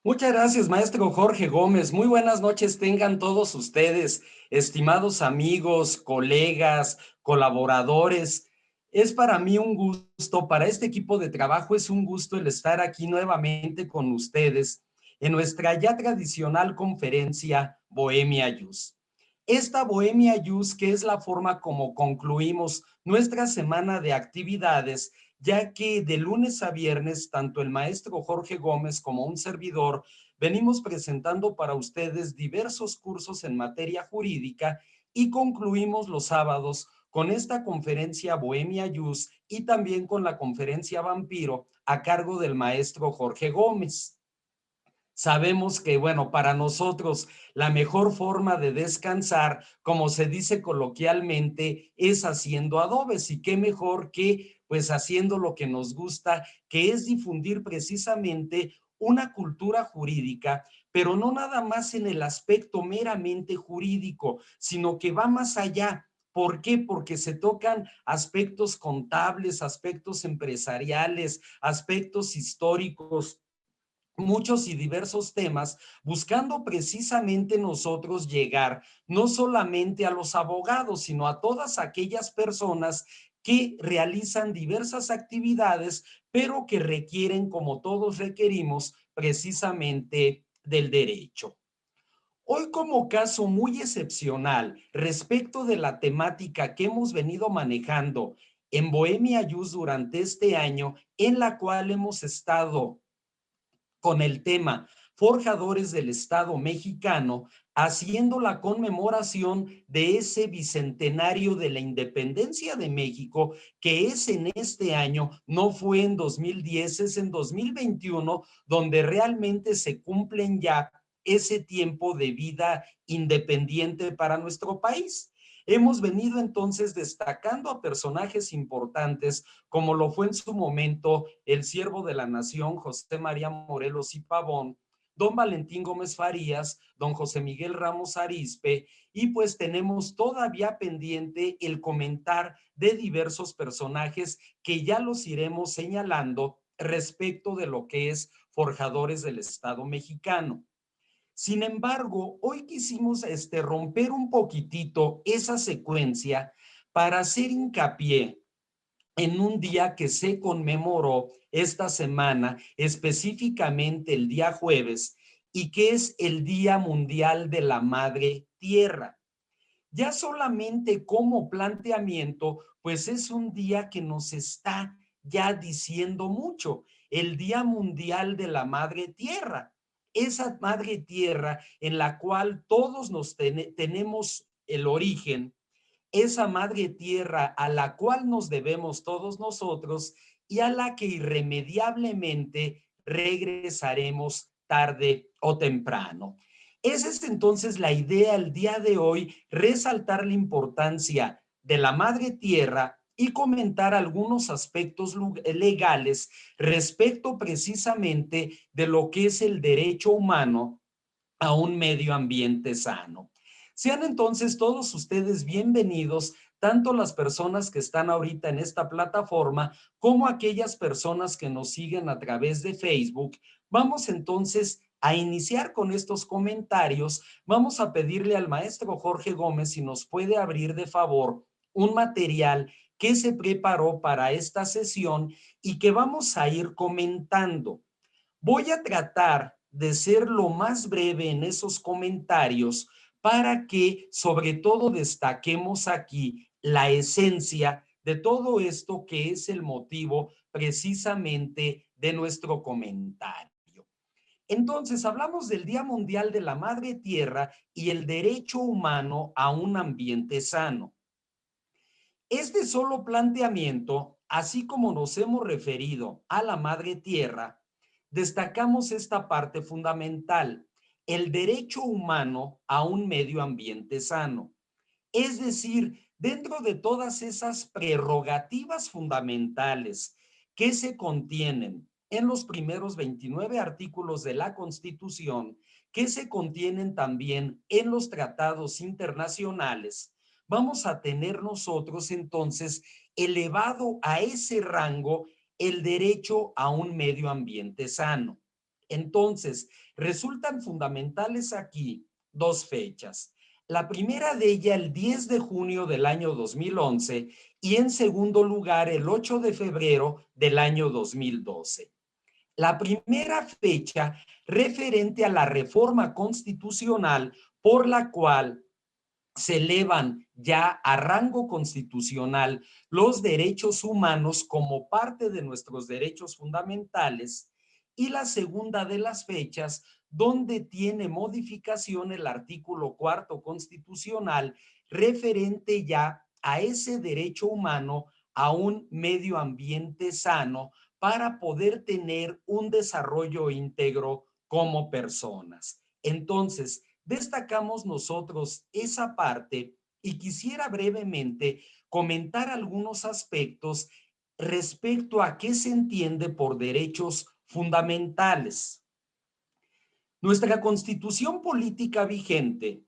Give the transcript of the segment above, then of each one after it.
Muchas gracias, maestro Jorge Gómez. Muy buenas noches tengan todos ustedes, estimados amigos, colegas, colaboradores. Es para mí un gusto, para este equipo de trabajo es un gusto el estar aquí nuevamente con ustedes en nuestra ya tradicional conferencia Bohemia Jus. Esta Bohemia Jus, que es la forma como concluimos nuestra semana de actividades, ya que de lunes a viernes, tanto el maestro Jorge Gómez como un servidor, venimos presentando para ustedes diversos cursos en materia jurídica y concluimos los sábados con esta conferencia Bohemia Jus y también con la conferencia Vampiro a cargo del maestro Jorge Gómez. Sabemos que, bueno, para nosotros la mejor forma de descansar, como se dice coloquialmente, es haciendo adobes. Y qué mejor que, pues, haciendo lo que nos gusta, que es difundir precisamente una cultura jurídica, pero no nada más en el aspecto meramente jurídico, sino que va más allá. ¿Por qué? Porque se tocan aspectos contables, aspectos empresariales, aspectos históricos, muchos y diversos temas, buscando precisamente nosotros llegar no solamente a los abogados, sino a todas aquellas personas que realizan diversas actividades, pero que requieren, como todos requerimos, precisamente del derecho. Hoy, como caso muy excepcional respecto de la temática que hemos venido manejando en Bohemia Jus durante este año, en la cual hemos estado con el tema Forjadores del Estado Mexicano, haciendo la conmemoración de ese bicentenario de la independencia de México, que es en este año, no fue en 2010, es en 2021, donde realmente se cumplen ya ese tiempo de vida independiente para nuestro país. Hemos venido entonces destacando a personajes importantes, como lo fue en su momento el siervo de la nación, José María Morelos y Pavón, don Valentín Gómez Farías, don José Miguel Ramos Arizpe, y pues tenemos todavía pendiente el comentar de diversos personajes que ya los iremos señalando respecto de lo que es Forjadores del Estado Mexicano. Sin embargo, hoy quisimos romper un poquitito esa secuencia para hacer hincapié en un día que se conmemoró esta semana, específicamente el día jueves, y que es el Día Mundial de la Madre Tierra. Ya solamente como planteamiento, pues es un día que nos está ya diciendo mucho, el Día Mundial de la Madre Tierra. Esa Madre Tierra en la cual todos tenemos el origen, esa madre tierra a la cual nos debemos todos nosotros y a la que irremediablemente regresaremos tarde o temprano. Esa es entonces la idea el día de hoy, resaltar la importancia de la madre tierra y comentar algunos aspectos legales respecto precisamente de lo que es el derecho humano a un medio ambiente sano. Sean entonces todos ustedes bienvenidos, tanto las personas que están ahorita en esta plataforma como aquellas personas que nos siguen a través de Facebook. Vamos entonces a iniciar con estos comentarios. Vamos a pedirle al maestro Jorge Gómez si nos puede abrir de favor un material que se preparó para esta sesión y que vamos a ir comentando. Voy a tratar de ser lo más breve en esos comentarios para que sobre todo destaquemos aquí la esencia de todo esto que es el motivo precisamente de nuestro comentario. Entonces, hablamos del Día Mundial de la Madre Tierra y el derecho humano a un ambiente sano. Este solo planteamiento, así como nos hemos referido a la Madre Tierra, destacamos esta parte fundamental, el derecho humano a un medio ambiente sano. Es decir, dentro de todas esas prerrogativas fundamentales que se contienen en los primeros 29 artículos de la Constitución, que se contienen también en los tratados internacionales, vamos a tener nosotros entonces elevado a ese rango el derecho a un medio ambiente sano. Entonces, resultan fundamentales aquí dos fechas. La primera de ellas, el 10 de junio del año 2011, y en segundo lugar, el 8 de febrero del año 2012. La primera fecha referente a la reforma constitucional por la cual se elevan ya a rango constitucional los derechos humanos como parte de nuestros derechos fundamentales, y la segunda de las fechas donde tiene modificación el artículo cuarto constitucional referente ya a ese derecho humano a un medio ambiente sano para poder tener un desarrollo íntegro como personas. Entonces, destacamos nosotros esa parte y quisiera brevemente comentar algunos aspectos respecto a qué se entiende por derechos fundamentales. Nuestra Constitución política vigente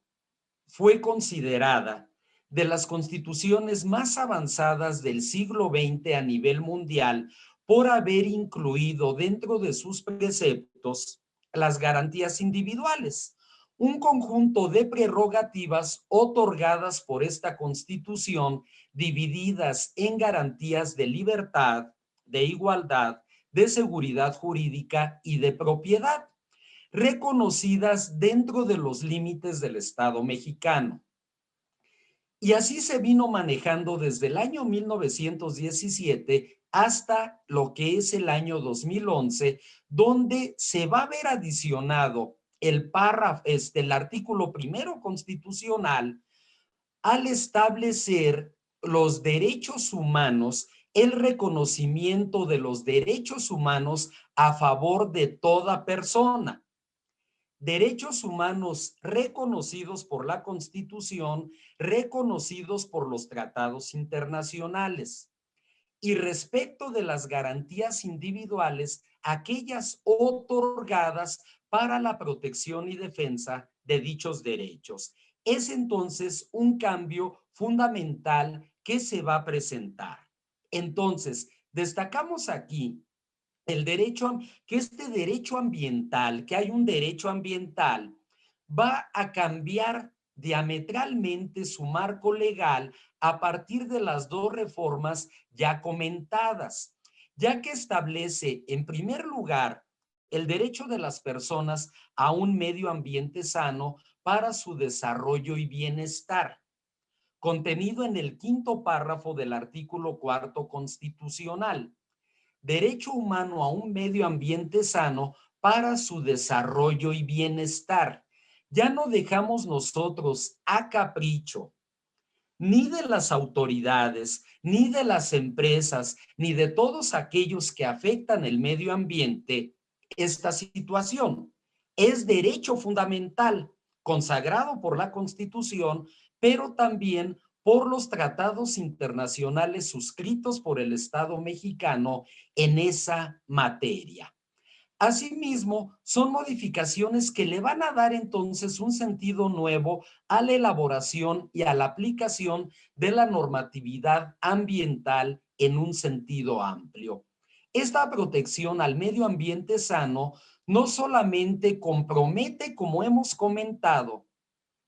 fue considerada de las constituciones más avanzadas del siglo XX a nivel mundial por haber incluido dentro de sus preceptos las garantías individuales, un conjunto de prerrogativas otorgadas por esta Constitución divididas en garantías de libertad, de igualdad, de seguridad jurídica y de propiedad, reconocidas dentro de los límites del Estado mexicano. Y así se vino manejando desde el año 1917 hasta lo que es el año 2011, donde se va a ver adicionado el párrafo, el artículo primero constitucional al establecer los derechos humanos, el reconocimiento de los derechos humanos a favor de toda persona. Derechos humanos reconocidos por la Constitución, reconocidos por los tratados internacionales. Y respecto de las garantías individuales, aquellas otorgadas para la protección y defensa de dichos derechos. Es entonces un cambio fundamental que se va a presentar. Entonces, destacamos aquí el derecho, que este derecho ambiental, que hay un derecho ambiental, va a cambiar diametralmente su marco legal a partir de las dos reformas ya comentadas, ya que establece, en primer lugar, el derecho de las personas a un medio ambiente sano para su desarrollo y bienestar, contenido en el quinto párrafo del artículo cuarto constitucional. Derecho humano a un medio ambiente sano para su desarrollo y bienestar. Ya no dejamos nosotros a capricho ni de las autoridades, ni de las empresas, ni de todos aquellos que afectan el medio ambiente esta situación. Es derecho fundamental consagrado por la Constitución, pero también por los tratados internacionales suscritos por el Estado mexicano en esa materia. Asimismo, son modificaciones que le van a dar entonces un sentido nuevo a la elaboración y a la aplicación de la normatividad ambiental en un sentido amplio. Esta protección al medio ambiente sano no solamente compromete, como hemos comentado,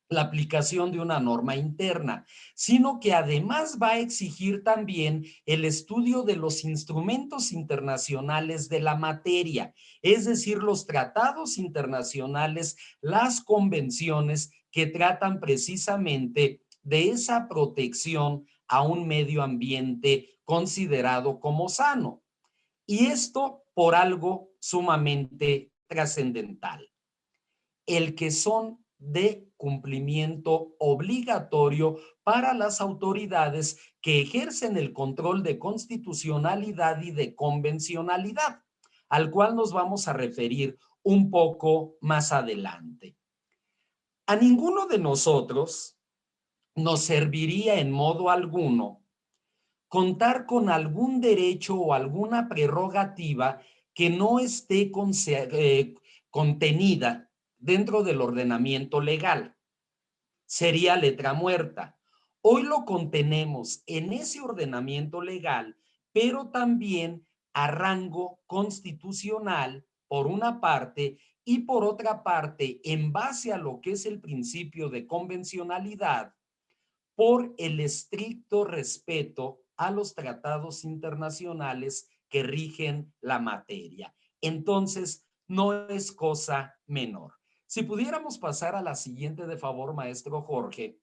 la aplicación de una norma interna, sino que además va a exigir también el estudio de los instrumentos internacionales de la materia, es decir, los tratados internacionales, las convenciones que tratan precisamente de esa protección a un medio ambiente considerado como sano. Y esto por algo sumamente trascendental, el que son de cumplimiento obligatorio para las autoridades que ejercen el control de constitucionalidad y de convencionalidad, al cual nos vamos a referir un poco más adelante. A ninguno de nosotros nos serviría en modo alguno contar con algún derecho o alguna prerrogativa que no esté contenida dentro del ordenamiento legal. Sería letra muerta. Hoy lo contenemos en ese ordenamiento legal, pero también a rango constitucional por una parte, y por otra parte, en base a lo que es el principio de convencionalidad, por el estricto respeto a los tratados internacionales que rigen la materia. Entonces, no es cosa menor. Si pudiéramos pasar a la siguiente, de favor, maestro Jorge.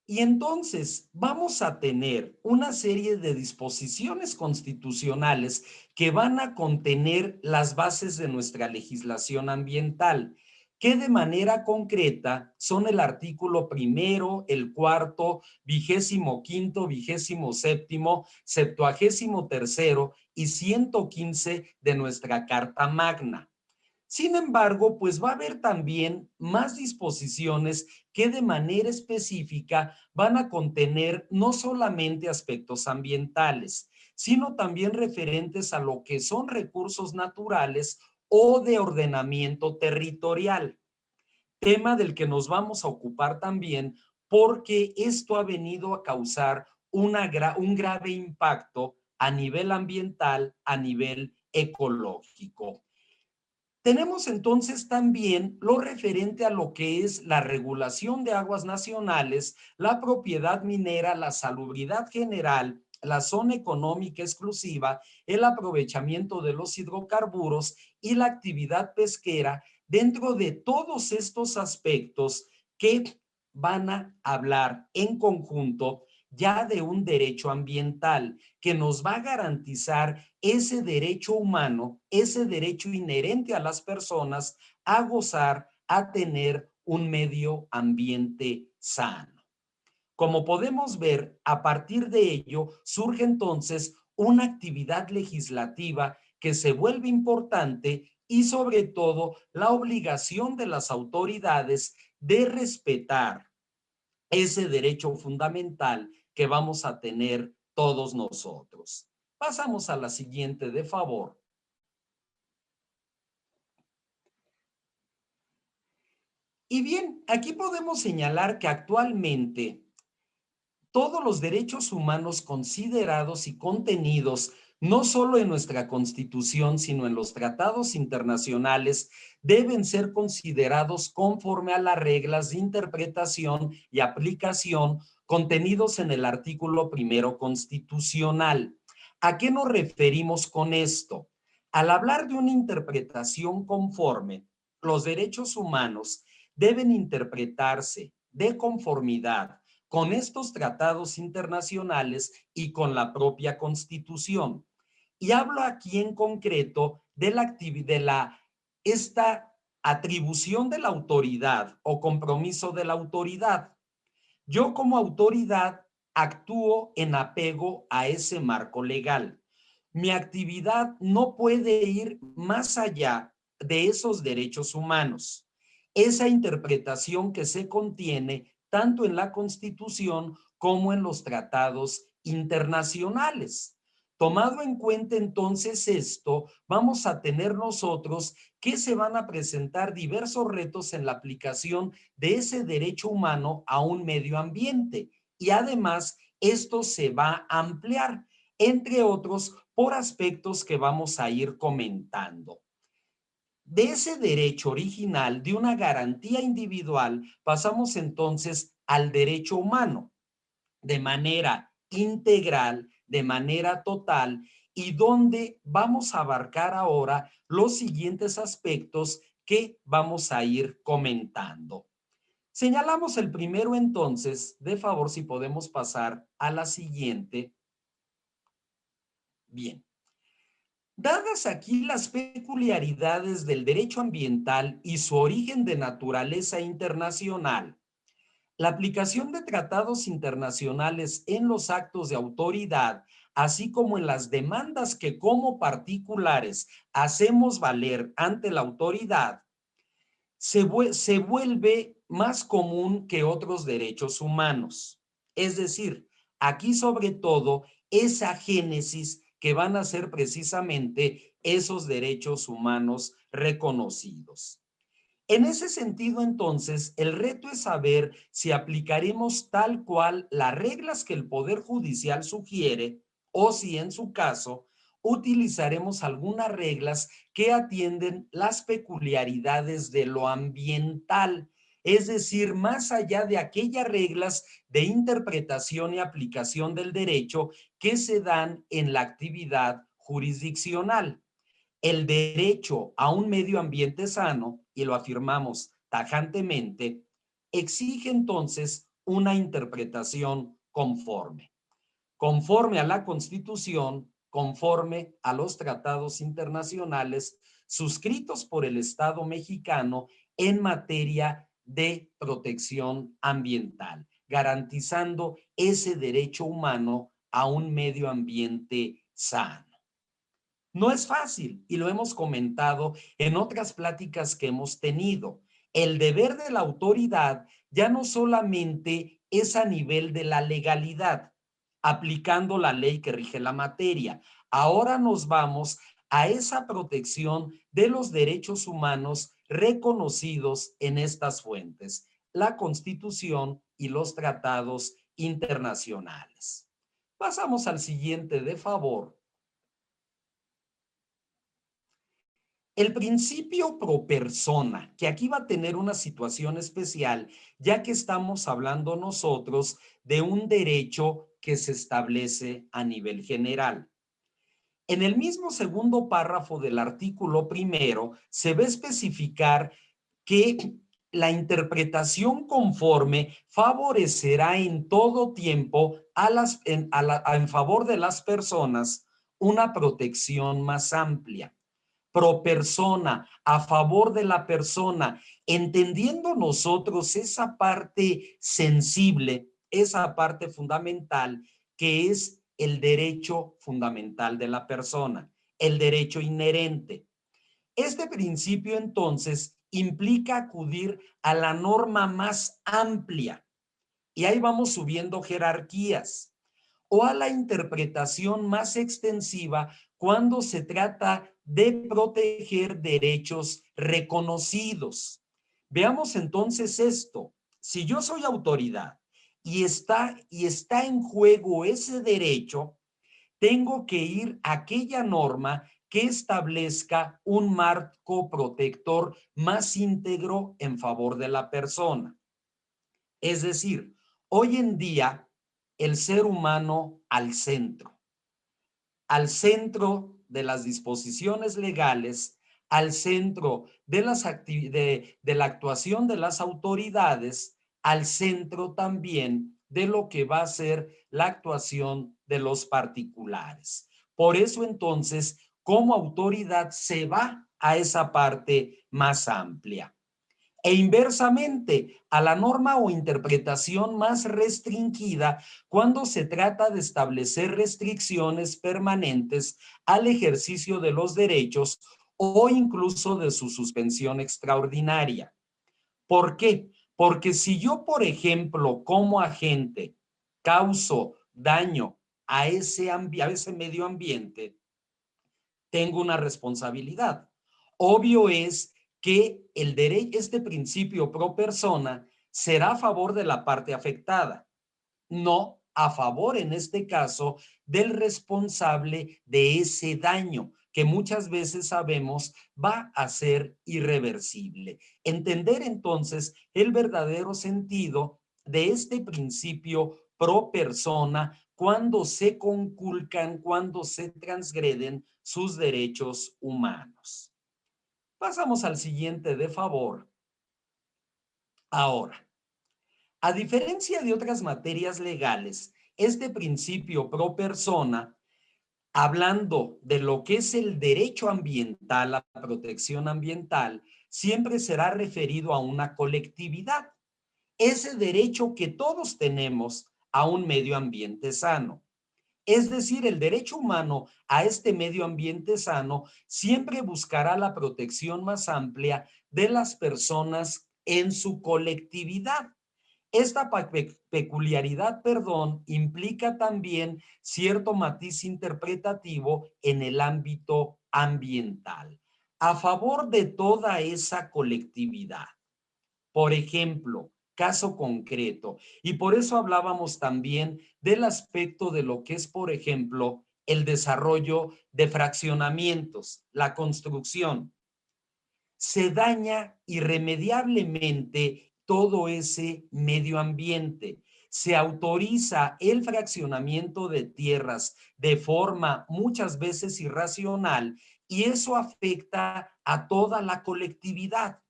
Y entonces vamos a tener una serie de disposiciones constitucionales que van a contener las bases de nuestra legislación ambiental, que de manera concreta son el artículo primero, el cuarto, 25º, 27º, 73º y 115 de nuestra Carta Magna. Sin embargo, pues va a haber también más disposiciones que de manera específica van a contener no solamente aspectos ambientales, sino también referentes a lo que son recursos naturales o de ordenamiento territorial, tema del que nos vamos a ocupar también porque esto ha venido a causar un grave impacto a nivel ambiental, a nivel ecológico. Tenemos entonces también lo referente a lo que es la regulación de aguas nacionales, la propiedad minera, la salubridad general, la zona económica exclusiva, el aprovechamiento de los hidrocarburos y la actividad pesquera dentro de todos estos aspectos que van a hablar en conjunto ya de un derecho ambiental que nos va a garantizar ese derecho humano, ese derecho inherente a las personas a gozar, a tener un medio ambiente sano. Como podemos ver, a partir de ello surge entonces una actividad legislativa que se vuelve importante y sobre todo la obligación de las autoridades de respetar ese derecho fundamental que vamos a tener todos nosotros. Pasamos a la siguiente, de favor. Y bien, aquí podemos señalar que actualmente todos los derechos humanos considerados y contenidos no solo en nuestra Constitución, sino en los tratados internacionales, deben ser considerados conforme a las reglas de interpretación y aplicación contenidos en el artículo primero constitucional. ¿A qué nos referimos con esto? Al hablar de una interpretación conforme, los derechos humanos deben interpretarse de conformidad con estos tratados internacionales y con la propia Constitución. Y hablo aquí en concreto esta atribución de la autoridad o compromiso de la autoridad. Yo como autoridad actúo en apego a ese marco legal. Mi actividad no puede ir más allá de esos derechos humanos. Esa interpretación que se contiene tanto en la Constitución como en los tratados internacionales. Tomado en cuenta entonces esto, vamos a tener nosotros que se van a presentar diversos retos en la aplicación de ese derecho humano a un medio ambiente y además esto se va a ampliar, entre otros, por aspectos que vamos a ir comentando. De ese derecho original, de una garantía individual, pasamos entonces al derecho humano, de manera integral, de manera total, y donde vamos a abarcar ahora los siguientes aspectos que vamos a ir comentando. Señalamos el primero entonces, de favor si podemos pasar a la siguiente. Bien. Dadas aquí las peculiaridades del derecho ambiental y su origen de naturaleza internacional, la aplicación de tratados internacionales en los actos de autoridad, así como en las demandas que como particulares hacemos valer ante la autoridad, se vuelve más común que otros derechos humanos. Es decir, aquí sobre todo esa génesis que van a ser precisamente esos derechos humanos reconocidos. En ese sentido, entonces, el reto es saber si aplicaremos tal cual las reglas que el Poder Judicial sugiere o si en su caso utilizaremos algunas reglas que atienden las peculiaridades de lo ambiental, es decir, más allá de aquellas reglas de interpretación y aplicación del derecho que se dan en la actividad jurisdiccional. El derecho a un medio ambiente sano, y lo afirmamos tajantemente, exige entonces una interpretación conforme a la Constitución, conforme a los tratados internacionales suscritos por el Estado mexicano en materia de protección ambiental, garantizando ese derecho humano a un medio ambiente sano. No es fácil y lo hemos comentado en otras pláticas que hemos tenido. El deber de la autoridad ya no solamente es a nivel de la legalidad, aplicando la ley que rige la materia. Ahora nos vamos a esa protección de los derechos humanos reconocidos en estas fuentes, la Constitución y los tratados internacionales. Pasamos al siguiente, de favor. El principio pro persona, que aquí va a tener una situación especial, ya que estamos hablando nosotros de un derecho que se establece a nivel general. En el mismo segundo párrafo del artículo primero se va a especificar que la interpretación conforme favorecerá en todo tiempo en favor de las personas una protección más amplia pro persona, a favor de la persona, entendiendo nosotros esa parte sensible, esa parte fundamental que es el derecho fundamental de la persona, el derecho inherente. Este principio entonces implica acudir a la norma más amplia y ahí vamos subiendo jerarquías o a la interpretación más extensiva cuando se trata de proteger derechos reconocidos. Veamos entonces esto. Si yo soy autoridad y está en juego ese derecho, tengo que ir a aquella norma que establezca un marco protector más íntegro en favor de la persona. Es decir, hoy en día el ser humano al centro de las disposiciones legales, al centro de la actuación de las autoridades, al centro también de lo que va a ser la actuación de los particulares. Por eso entonces, como autoridad se va a esa parte más amplia. E inversamente, a la norma o interpretación más restringida cuando se trata de establecer restricciones permanentes al ejercicio de los derechos o incluso de su suspensión extraordinaria. ¿Por qué? Porque si yo, por ejemplo, como agente, causo daño a ese medio ambiente, tengo una responsabilidad. Obvio es que este principio pro persona será a favor de la parte afectada, no a favor, en este caso, del responsable de ese daño, que muchas veces sabemos va a ser irreversible. Entender entonces el verdadero sentido de este principio pro persona cuando se conculcan, cuando se transgreden sus derechos humanos. Pasamos al siguiente, de favor. Ahora, a diferencia de otras materias legales, este principio pro persona, hablando de lo que es el derecho ambiental, la protección ambiental, siempre será referido a una colectividad. Ese derecho que todos tenemos a un medio ambiente sano. Es decir, el derecho humano a este medio ambiente sano siempre buscará la protección más amplia de las personas en su colectividad. Esta peculiaridad, implica también cierto matiz interpretativo en el ámbito ambiental, a favor de toda esa colectividad. Por ejemplo, caso concreto, y por eso hablábamos también del aspecto de lo que es, por ejemplo, el desarrollo de fraccionamientos, la construcción. Se daña irremediablemente todo ese medio ambiente. Se autoriza el fraccionamiento de tierras de forma muchas veces irracional y eso afecta a toda la colectividad.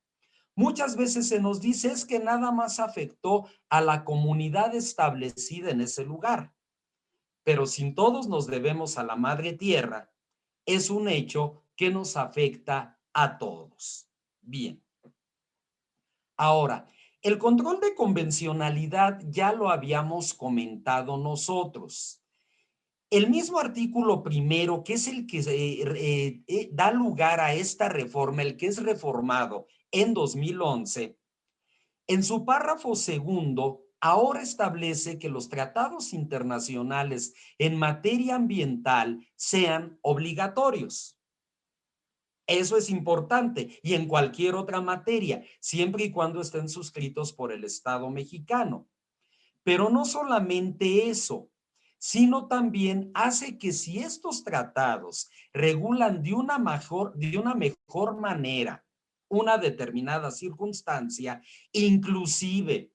Muchas veces se nos dice es que nada más afectó a la comunidad establecida en ese lugar, pero sin todos nos debemos a la madre tierra, es un hecho que nos afecta a todos. Bien. Ahora, el control de convencionalidad ya lo habíamos comentado nosotros. El mismo artículo primero, que es el que da lugar a esta reforma, el que es reformado en 2011, en su párrafo segundo, ahora establece que los tratados internacionales en materia ambiental sean obligatorios. Eso es importante y en cualquier otra materia, siempre y cuando estén suscritos por el Estado mexicano. Pero no solamente eso, sino también hace que si estos tratados regulan de una mejor manera una determinada circunstancia, inclusive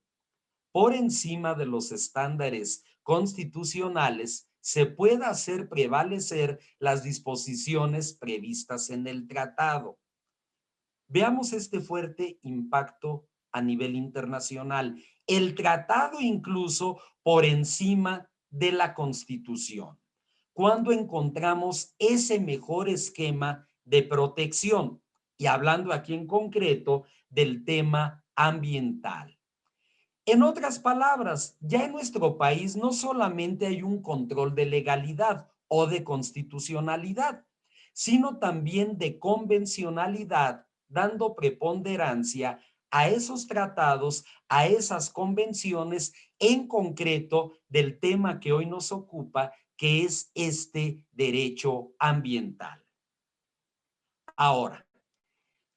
por encima de los estándares constitucionales, se pueda hacer prevalecer las disposiciones previstas en el tratado. Veamos este fuerte impacto a nivel internacional. El tratado incluso por encima de la Constitución. Cuando encontramos ese mejor esquema de protección, y hablando aquí en concreto del tema ambiental. En otras palabras, ya en nuestro país no solamente hay un control de legalidad o de constitucionalidad, sino también de convencionalidad, dando preponderancia a esos tratados, a esas convenciones, en concreto del tema que hoy nos ocupa, que es este derecho ambiental. Ahora,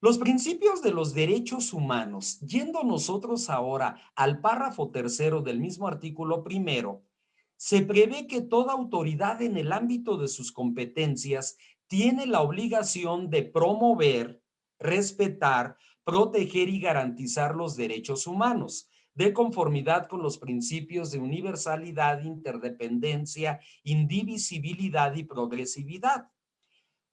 los principios de los derechos humanos, yendo nosotros ahora al párrafo tercero del mismo artículo primero, se prevé que toda autoridad en el ámbito de sus competencias tiene la obligación de promover, respetar, proteger y garantizar los derechos humanos, de conformidad con los principios de universalidad, interdependencia, indivisibilidad y progresividad.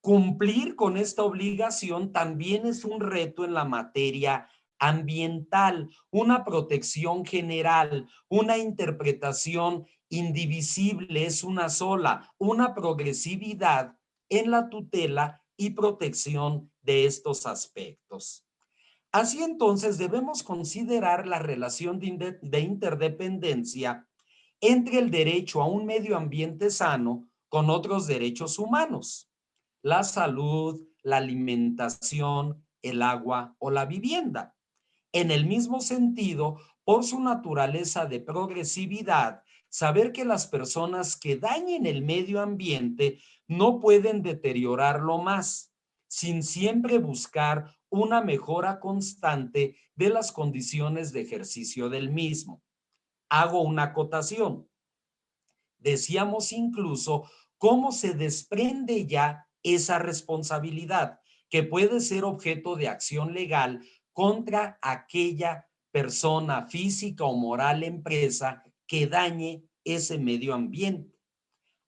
Cumplir con esta obligación también es un reto en la materia ambiental, una protección general, una interpretación indivisible, es una sola, una progresividad en la tutela y protección de estos aspectos. Así entonces debemos considerar la relación de interdependencia entre el derecho a un medio ambiente sano con otros derechos humanos, la salud, la alimentación, el agua o la vivienda. En el mismo sentido, por su naturaleza de progresividad, saber que las personas que dañen el medio ambiente no pueden deteriorarlo más, sin siempre buscar una mejora constante de las condiciones de ejercicio del mismo. Hago una acotación. Decíamos incluso cómo se desprende ya esa responsabilidad que puede ser objeto de acción legal contra aquella persona física o moral empresa que dañe ese medio ambiente.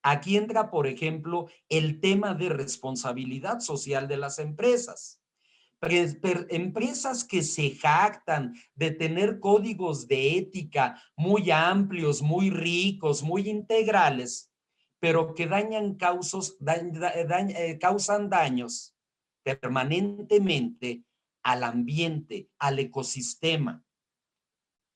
Aquí entra, por ejemplo, el tema de responsabilidad social de las empresas. Empresas que se jactan de tener códigos de ética muy amplios, muy ricos, muy integrales, pero que causan daños permanentemente al ambiente, al ecosistema,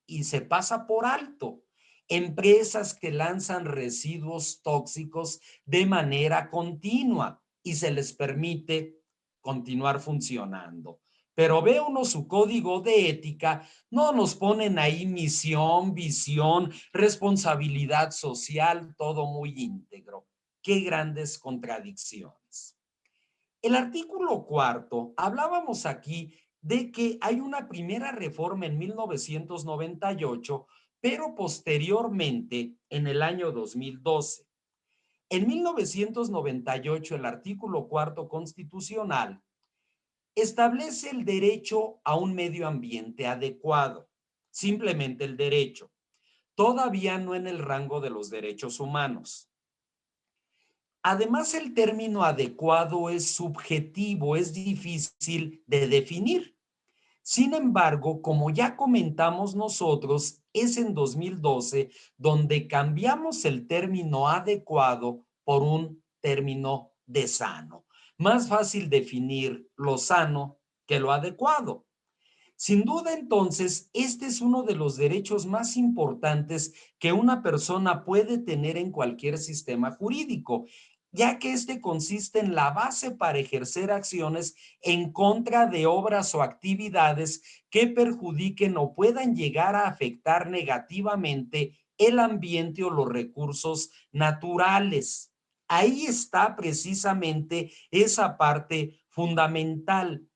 y se pasa por alto. Empresas que lanzan residuos tóxicos de manera continua y se les permite continuar funcionando. Pero ve uno su código de ética, no nos ponen ahí misión, visión, responsabilidad social, todo muy íntegro. Qué grandes contradicciones. El artículo cuarto, hablábamos aquí de que hay una primera reforma en 1998, pero posteriormente, en el año 2012, En 1998, el artículo cuarto constitucional establece el derecho a un medio ambiente adecuado, simplemente el derecho, todavía no en el rango de los derechos humanos. Además, el término adecuado es subjetivo, es difícil de definir. Sin embargo, como ya comentamos nosotros, es en 2012 donde cambiamos el término adecuado por un término de sano. Más fácil definir lo sano que lo adecuado. Sin duda, entonces, este es uno de los derechos más importantes que una persona puede tener en cualquier sistema jurídico, ya que este consiste en la base para ejercer acciones en contra de obras o actividades que perjudiquen o puedan llegar a afectar negativamente el ambiente o los recursos naturales. Ahí está precisamente esa parte fundamental,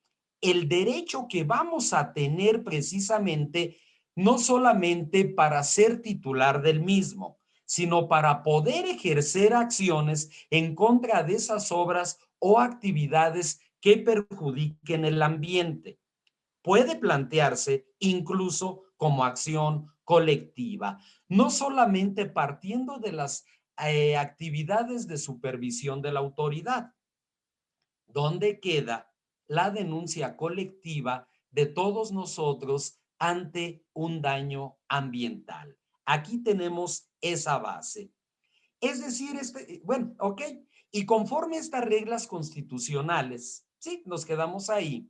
el derecho que vamos a tener precisamente no solamente para ser titular del mismo, sino para poder ejercer acciones en contra de esas obras o actividades que perjudiquen el ambiente. Puede plantearse incluso como acción colectiva, no solamente partiendo de las actividades de supervisión de la autoridad, donde queda la denuncia colectiva de todos nosotros ante un daño ambiental. Aquí tenemos esa base. Es decir, bueno, ok, y conforme a estas reglas constitucionales, sí, nos quedamos ahí,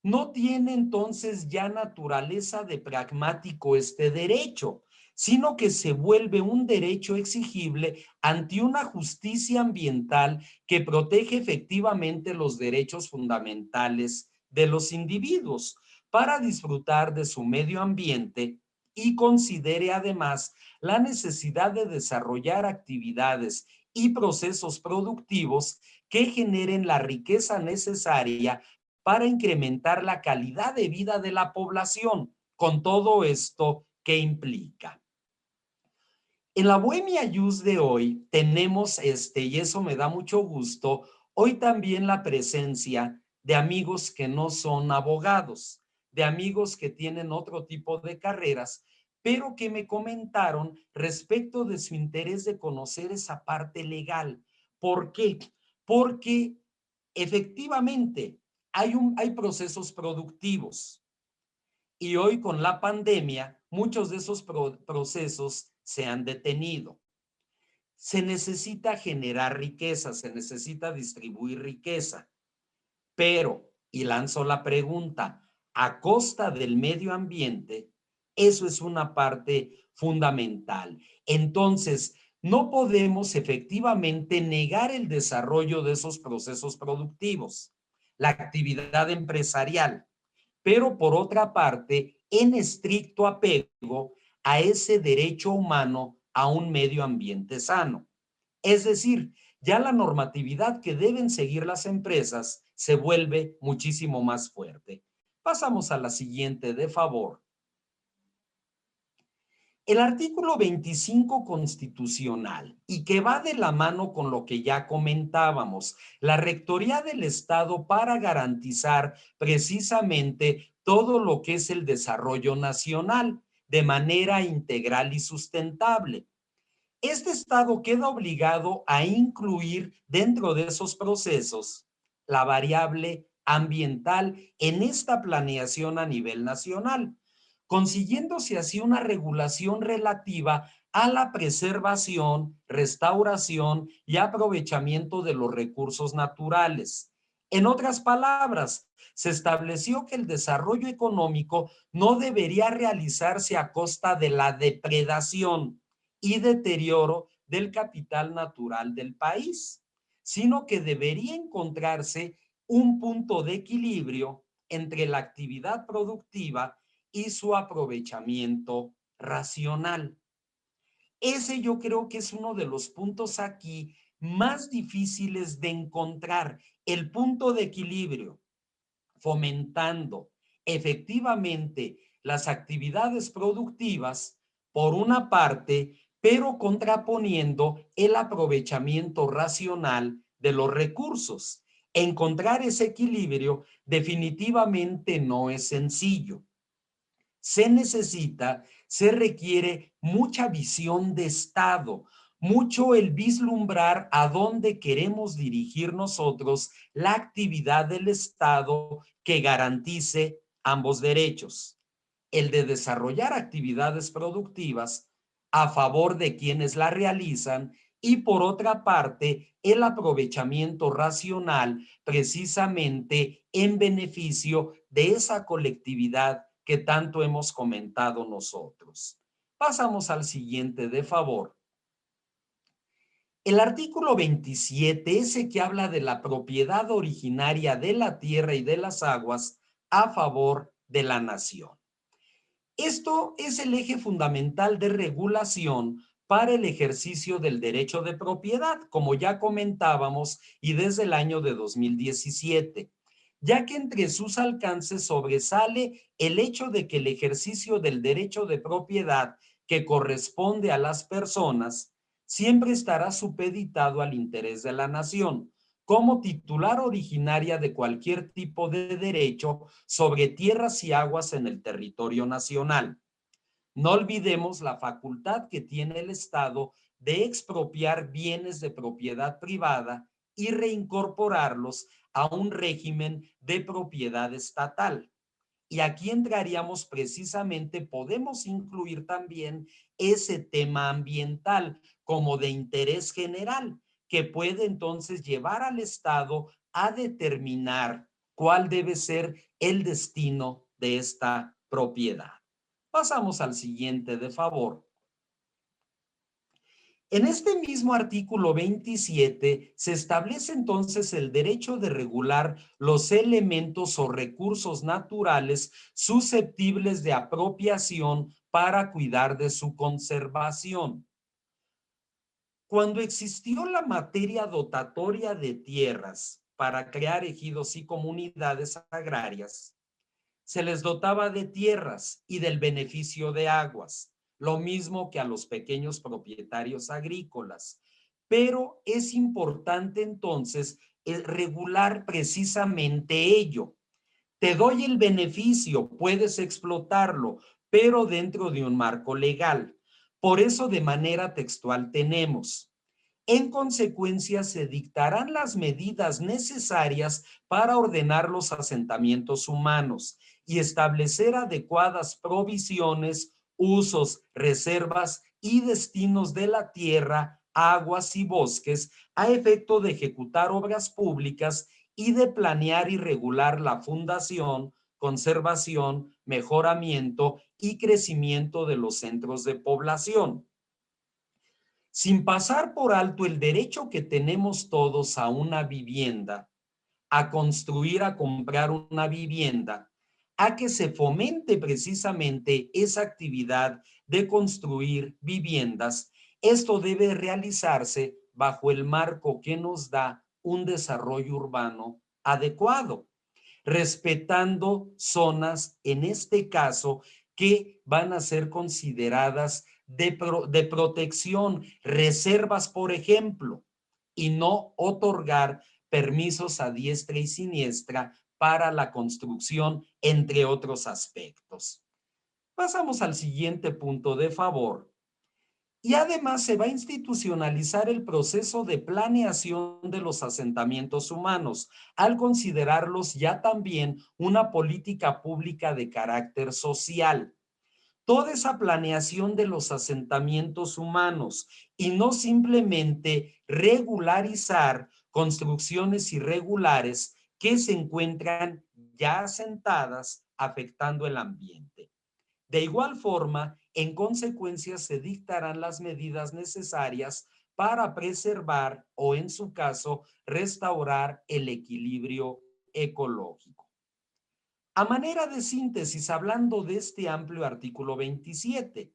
no tiene entonces ya naturaleza de pragmático este derecho, sino que se vuelve un derecho exigible ante una justicia ambiental que protege efectivamente los derechos fundamentales de los individuos para disfrutar de su medio ambiente y considere además la necesidad de desarrollar actividades y procesos productivos que generen la riqueza necesaria para incrementar la calidad de vida de la población, con todo esto que implica. En la Bohemia Youth de hoy tenemos, y eso me da mucho gusto, hoy también la presencia de amigos que no son abogados, de amigos que tienen otro tipo de carreras, pero que me comentaron respecto de su interés de conocer esa parte legal. ¿Por qué? Porque efectivamente hay procesos productivos y hoy con la pandemia muchos de esos procesos se han detenido. Se necesita generar riqueza, se necesita distribuir riqueza, pero, y lanzo la pregunta, a costa del medio ambiente, eso es una parte fundamental. Entonces, no podemos efectivamente negar el desarrollo de esos procesos productivos, la actividad empresarial, pero por otra parte, en estricto apego a ese derecho humano a un medio ambiente sano. Es decir, ya la normatividad que deben seguir las empresas se vuelve muchísimo más fuerte. Pasamos a la siguiente, de favor. El artículo 25 constitucional, y que va de la mano con lo que ya comentábamos, la Rectoría del Estado para garantizar precisamente todo lo que es el desarrollo nacional de manera integral y sustentable. Este Estado queda obligado a incluir dentro de esos procesos la variable ambiental en esta planeación a nivel nacional, consiguiéndose así una regulación relativa a la preservación, restauración y aprovechamiento de los recursos naturales. En otras palabras, se estableció que el desarrollo económico no debería realizarse a costa de la depredación y deterioro del capital natural del país, sino que debería encontrarse un punto de equilibrio entre la actividad productiva y su aprovechamiento racional. Ese yo creo que es uno de los puntos aquí más difíciles de encontrar, el punto de equilibrio, fomentando efectivamente las actividades productivas por una parte, pero contraponiendo el aprovechamiento racional de los recursos. Encontrar ese equilibrio definitivamente no es sencillo. Se requiere mucha visión de Estado, mucho el vislumbrar a dónde queremos dirigir nosotros la actividad del Estado que garantice ambos derechos, el de desarrollar actividades productivas a favor de quienes la realizan y por otra parte el aprovechamiento racional precisamente en beneficio de esa colectividad que tanto hemos comentado nosotros. Pasamos al siguiente, de favor. El artículo 27, ese que habla de la propiedad originaria de la tierra y de las aguas a favor de la nación. Esto es el eje fundamental de regulación para el ejercicio del derecho de propiedad, como ya comentábamos, y desde el año de 2017, ya que entre sus alcances sobresale el hecho de que el ejercicio del derecho de propiedad que corresponde a las personas siempre estará supeditado al interés de la nación, como titular originaria de cualquier tipo de derecho sobre tierras y aguas en el territorio nacional. No olvidemos la facultad que tiene el Estado de expropiar bienes de propiedad privada y reincorporarlos a un régimen de propiedad estatal. Y aquí entraríamos precisamente, podemos incluir también ese tema ambiental como de interés general, que puede entonces llevar al Estado a determinar cuál debe ser el destino de esta propiedad. Pasamos al siguiente, de favor. En este mismo artículo 27 se establece entonces el derecho de regular los elementos o recursos naturales susceptibles de apropiación para cuidar de su conservación. Cuando existió la materia dotatoria de tierras para crear ejidos y comunidades agrarias, se les dotaba de tierras y del beneficio de aguas, lo mismo que a los pequeños propietarios agrícolas. Pero es importante entonces regular precisamente ello. Te doy el beneficio, puedes explotarlo, pero dentro de un marco legal. Por eso de manera textual tenemos: en consecuencia, se dictarán las medidas necesarias para ordenar los asentamientos humanos y establecer adecuadas provisiones, usos, reservas y destinos de la tierra, aguas y bosques a efecto de ejecutar obras públicas y de planear y regular la fundación, conservación, mejoramiento y crecimiento de los centros de población, sin pasar por alto el derecho que tenemos todos a una vivienda, a construir, a comprar una vivienda, a que se fomente precisamente esa actividad de construir viviendas. Esto debe realizarse bajo el marco que nos da un desarrollo urbano adecuado, respetando zonas, en este caso, que van a ser consideradas de protección, reservas, por ejemplo, y no otorgar permisos a diestra y siniestra para la construcción, entre otros aspectos. Pasamos al siguiente punto, de favor. Y además se va a institucionalizar el proceso de planeación de los asentamientos humanos, al considerarlos ya también una política pública de carácter social. Toda esa planeación de los asentamientos humanos y no simplemente regularizar construcciones irregulares que se encuentran ya asentadas afectando el ambiente. De igual forma, en consecuencia, se dictarán las medidas necesarias para preservar o, en su caso, restaurar el equilibrio ecológico. A manera de síntesis, hablando de este amplio artículo 27,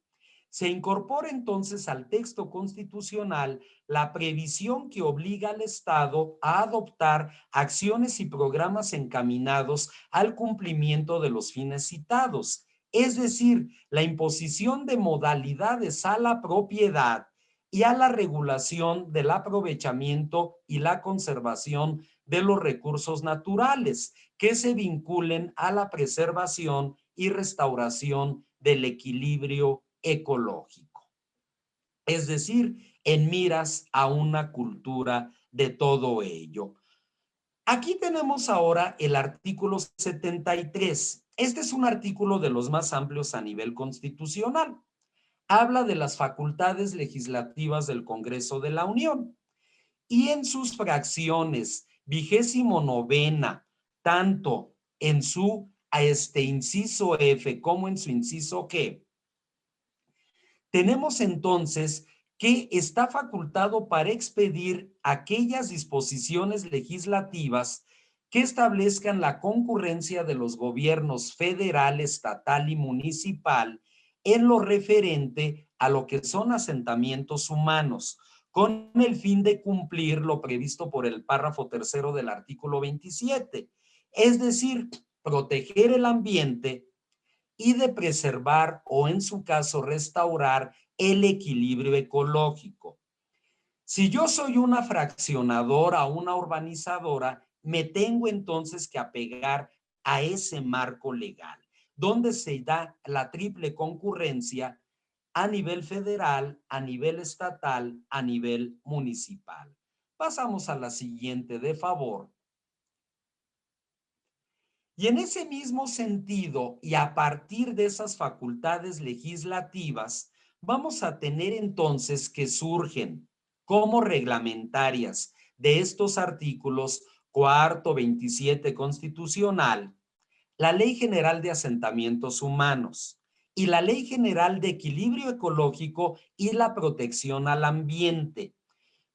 se incorpora entonces al texto constitucional la previsión que obliga al Estado a adoptar acciones y programas encaminados al cumplimiento de los fines citados, es decir, la imposición de modalidades a la propiedad y a la regulación del aprovechamiento y la conservación de los recursos naturales que se vinculen a la preservación y restauración del equilibrio ecológico. Es decir, en miras a una cultura de todo ello. Aquí tenemos ahora el artículo 73. Este es un artículo de los más amplios a nivel constitucional. Habla de las facultades legislativas del Congreso de la Unión y en sus fracciones 29ª, tanto en su inciso F como en su inciso G, tenemos entonces que está facultado para expedir aquellas disposiciones legislativas que establezcan la concurrencia de los gobiernos federal, estatal y municipal en lo referente a lo que son asentamientos humanos, con el fin de cumplir lo previsto por el párrafo tercero del artículo 27, es decir, proteger el ambiente y de preservar o en su caso restaurar el equilibrio ecológico. Si yo soy una fraccionadora o una urbanizadora, me tengo entonces que apegar a ese marco legal, donde se da la triple concurrencia a nivel federal, a nivel estatal, a nivel municipal. Pasamos a la siguiente, de favor. Y en ese mismo sentido, y a partir de esas facultades legislativas, vamos a tener entonces que surgen como reglamentarias de estos artículos cuarto, 27 constitucional, la Ley General de Asentamientos Humanos y la Ley General de Equilibrio Ecológico y la Protección al Ambiente,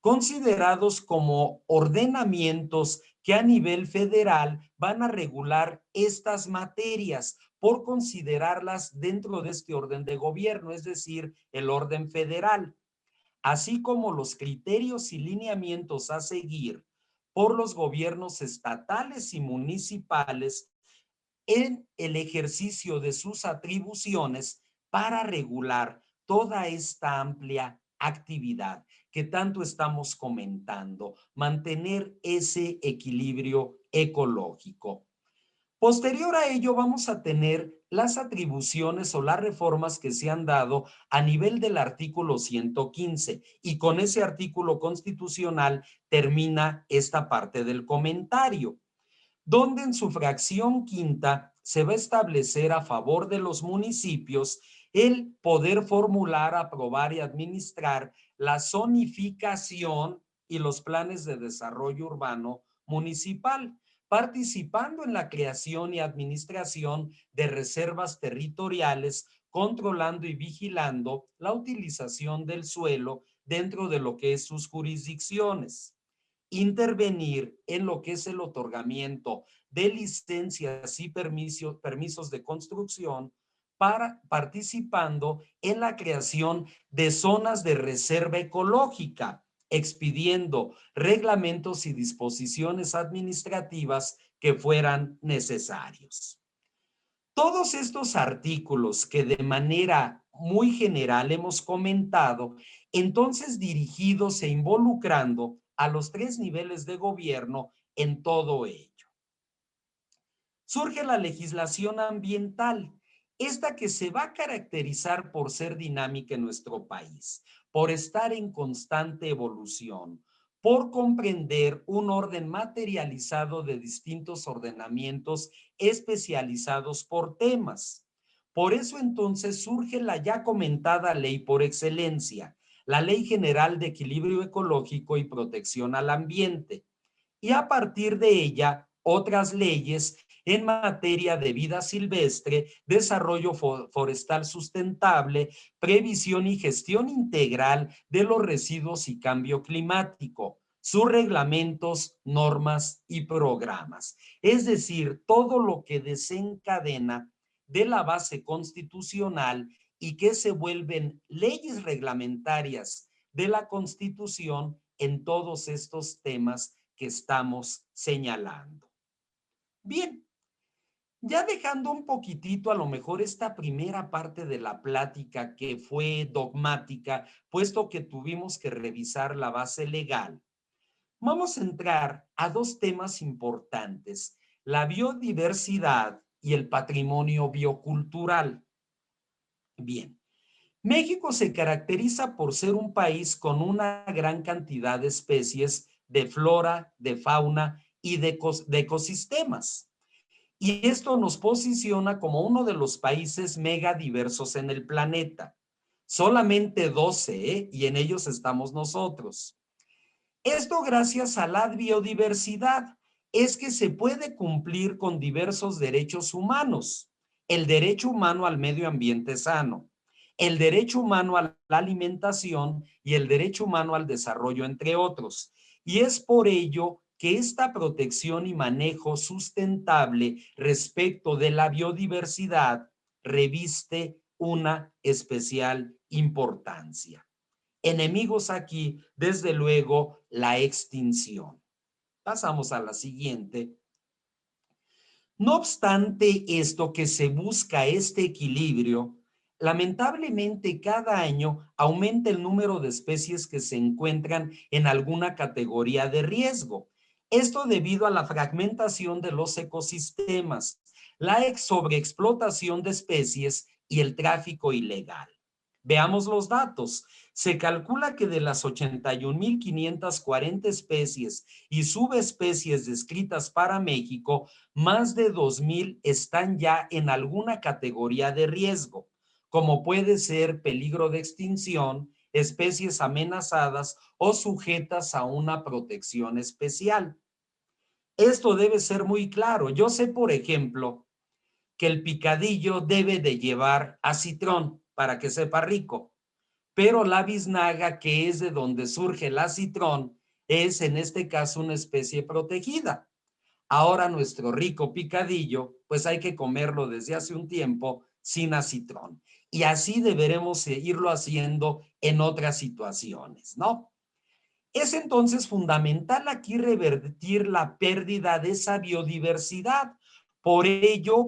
considerados como ordenamientos que a nivel federal van a regular estas materias por considerarlas dentro de este orden de gobierno, es decir, el orden federal, así como los criterios y lineamientos a seguir por los gobiernos estatales y municipales en el ejercicio de sus atribuciones para regular toda esta amplia actividad que tanto estamos comentando, mantener ese equilibrio ecológico. Posterior a ello vamos a tener las atribuciones o las reformas que se han dado a nivel del artículo 115 y con ese artículo constitucional termina esta parte del comentario, donde en su fracción quinta se va a establecer a favor de los municipios el poder formular, aprobar y administrar la zonificación y los planes de desarrollo urbano municipal, participando en la creación y administración de reservas territoriales, controlando y vigilando la utilización del suelo dentro de lo que es sus jurisdicciones, intervenir en lo que es el otorgamiento de licencias y permisos de construcción, para participando en la creación de zonas de reserva ecológica, expidiendo reglamentos y disposiciones administrativas que fueran necesarios. Todos estos artículos que de manera muy general hemos comentado, entonces dirigidos e involucrando a los tres niveles de gobierno en todo ello. Surge la legislación ambiental, esta que se va a caracterizar por ser dinámica en nuestro país, por estar en constante evolución, por comprender un orden materializado de distintos ordenamientos especializados por temas. Por eso entonces surge la ya comentada ley por excelencia, la Ley General de Equilibrio Ecológico y Protección al Ambiente, y a partir de ella otras leyes en materia de vida silvestre, desarrollo forestal sustentable, previsión y gestión integral de los residuos y cambio climático, sus reglamentos, normas y programas. Es decir, todo lo que desencadena de la base constitucional y que se vuelven leyes reglamentarias de la Constitución en todos estos temas que estamos señalando. Bien, Ya dejando un poquitito a lo mejor esta primera parte de la plática que fue dogmática, puesto que tuvimos que revisar la base legal, vamos a entrar a dos temas importantes, la biodiversidad y el patrimonio biocultural. Bien, México se caracteriza por ser un país con una gran cantidad de especies de flora, de fauna y de ecosistemas. Y esto nos posiciona como uno de los países megadiversos en el planeta. Solamente 12, ¿eh? Y en ellos estamos nosotros. Esto gracias a la biodiversidad. Es que se puede cumplir con diversos derechos humanos. El derecho humano al medio ambiente sano, el derecho humano a la alimentación y el derecho humano al desarrollo, entre otros. Y es por ello que esta protección y manejo sustentable respecto de la biodiversidad reviste una especial importancia. Enemigos aquí, desde luego, la extinción. Pasamos a la siguiente. No obstante esto que se busca este equilibrio, lamentablemente cada año aumenta el número de especies que se encuentran en alguna categoría de riesgo. Esto debido a la fragmentación de los ecosistemas, la sobreexplotación de especies y el tráfico ilegal. Veamos los datos. Se calcula que de las 81.540 especies y subespecies descritas para México, más de 2.000 están ya en alguna categoría de riesgo, como puede ser peligro de extinción, especies amenazadas o sujetas a una protección especial. Esto debe ser muy claro. Yo sé, por ejemplo, que el picadillo debe de llevar acitrón para que sepa rico, pero la biznaga, que es de donde surge el acitrón, es en este caso una especie protegida. Ahora nuestro rico picadillo, pues hay que comerlo desde hace un tiempo sin acitrón. Y así deberemos irlo haciendo en otras situaciones, ¿no? Es entonces fundamental aquí revertir la pérdida de esa biodiversidad. Por ello,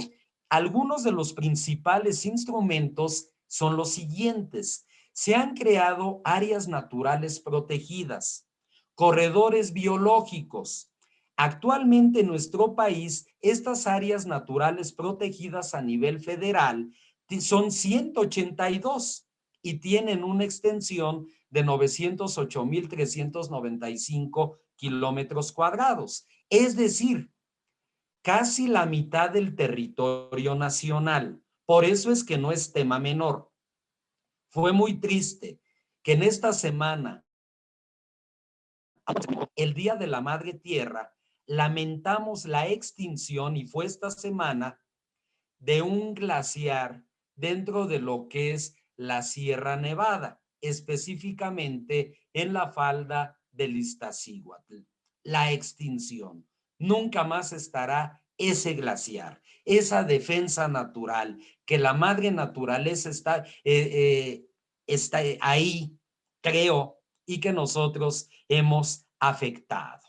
algunos de los principales instrumentos son los siguientes. Se han creado áreas naturales protegidas, corredores biológicos. Actualmente en nuestro país, estas áreas naturales protegidas a nivel federal son 182 y tienen una extensión de 908.395 kilómetros cuadrados. Es decir, casi la mitad del territorio nacional. Por eso es que no es tema menor. Fue muy triste que en esta semana, el Día de la Madre Tierra, lamentamos la extinción, y fue esta semana, de un glaciar dentro de lo que es la Sierra Nevada, específicamente en la falda del Iztaccíhuatl. La extinción. Nunca más estará ese glaciar, esa defensa natural, que la madre naturaleza está ahí, creo, y que nosotros hemos afectado.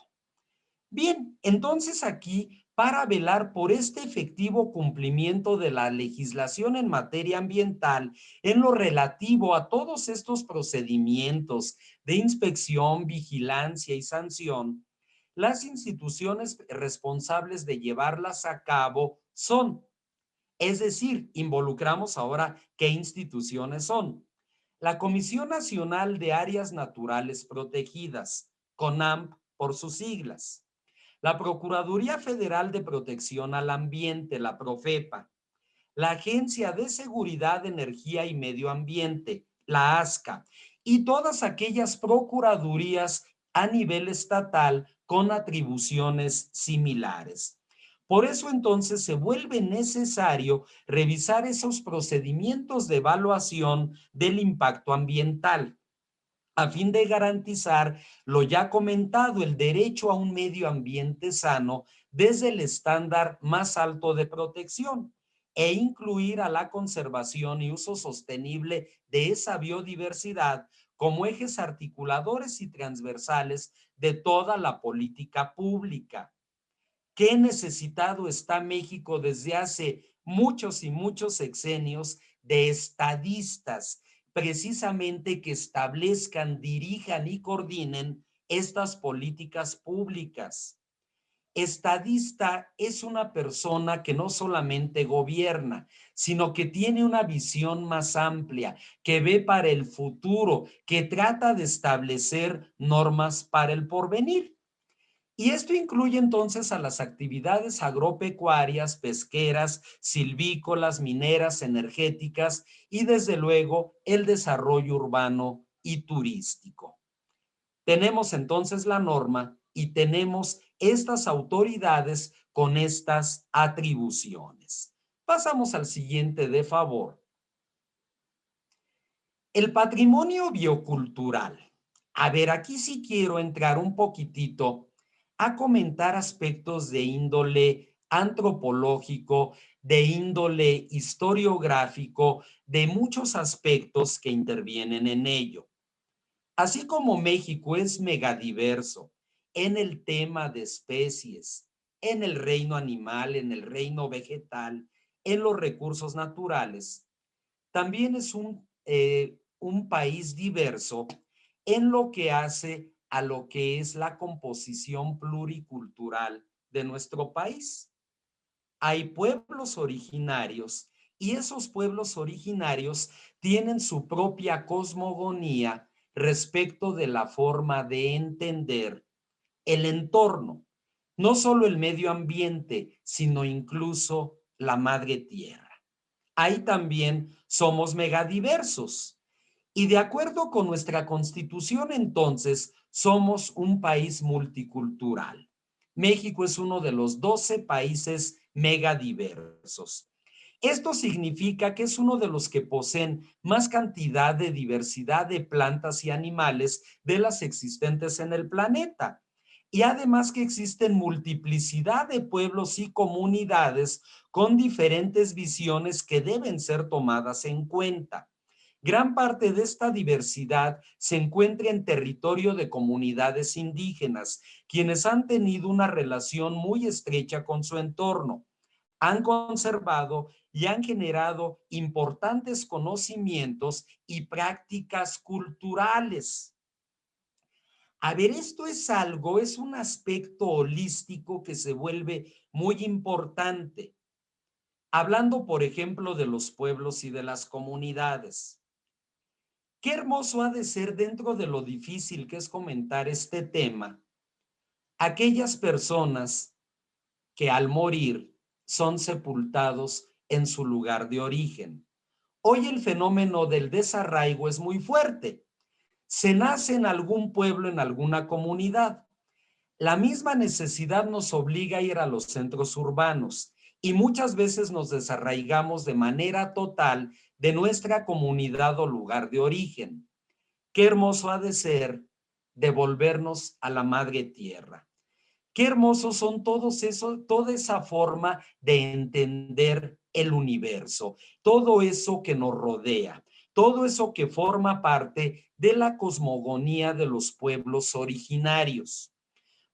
Bien, entonces aquí, para velar por este efectivo cumplimiento de la legislación en materia ambiental en lo relativo a todos estos procedimientos de inspección, vigilancia y sanción, las instituciones responsables de llevarlas a cabo son, es decir, involucramos ahora qué instituciones son. La Comisión Nacional de Áreas Naturales Protegidas, CONAMP por sus siglas. La Procuraduría Federal de Protección al Ambiente, la Profepa, la Agencia de Seguridad, Energía y Medio Ambiente, la ASCA, y todas aquellas procuradurías a nivel estatal con atribuciones similares. Por eso entonces se vuelve necesario revisar esos procedimientos de evaluación del impacto ambiental, a fin de garantizar lo ya comentado, el derecho a un medio ambiente sano desde el estándar más alto de protección, e incluir a la conservación y uso sostenible de esa biodiversidad como ejes articuladores y transversales de toda la política pública. qué necesitado está México desde hace muchos y muchos sexenios de estadistas, precisamente que establezcan, dirijan y coordinen estas políticas públicas. Estadista es una persona que no solamente gobierna, sino que tiene una visión más amplia, que ve para el futuro, que trata de establecer normas para el porvenir. Y esto incluye entonces a las actividades agropecuarias, pesqueras, silvícolas, mineras, energéticas y desde luego el desarrollo urbano y turístico. Tenemos entonces la norma y tenemos estas autoridades con estas atribuciones. Pasamos al siguiente, de favor. El patrimonio biocultural. A ver, aquí sí quiero entrar un poquitito a comentar aspectos de índole antropológico, de índole historiográfico, de muchos aspectos que intervienen en ello. Así como México es megadiverso en el tema de especies, en el reino animal, en el reino vegetal, en los recursos naturales, también es un país diverso en lo que hace a lo que es la composición pluricultural de nuestro país. Hay pueblos originarios y esos pueblos originarios tienen su propia cosmogonía respecto de la forma de entender el entorno, no solo el medio ambiente, sino incluso la madre tierra. Ahí también somos megadiversos. Y de acuerdo con nuestra constitución, entonces, somos un país multicultural. México es uno de los 12 países megadiversos. Esto significa que es uno de los que poseen más cantidad de diversidad de plantas y animales de las existentes en el planeta. Y además que existen multiplicidad de pueblos y comunidades con diferentes visiones que deben ser tomadas en cuenta. Gran parte de esta diversidad se encuentra en territorio de comunidades indígenas, quienes han tenido una relación muy estrecha con su entorno, han conservado y han generado importantes conocimientos y prácticas culturales. A ver, esto es algo, es un aspecto holístico que se vuelve muy importante. Hablando, por ejemplo, de los pueblos y de las comunidades. Qué hermoso ha de ser dentro de lo difícil que es comentar este tema, aquellas personas que al morir son sepultados en su lugar de origen. Hoy el fenómeno del desarraigo es muy fuerte. Se nace en algún pueblo, en alguna comunidad. La misma necesidad nos obliga a ir a los centros urbanos y muchas veces nos desarraigamos de manera total de nuestra comunidad o lugar de origen. Qué hermoso ha de ser devolvernos a la madre tierra. Qué hermosos son todos eso, toda esa forma de entender el universo, todo eso que nos rodea, todo eso que forma parte de la cosmogonía de los pueblos originarios.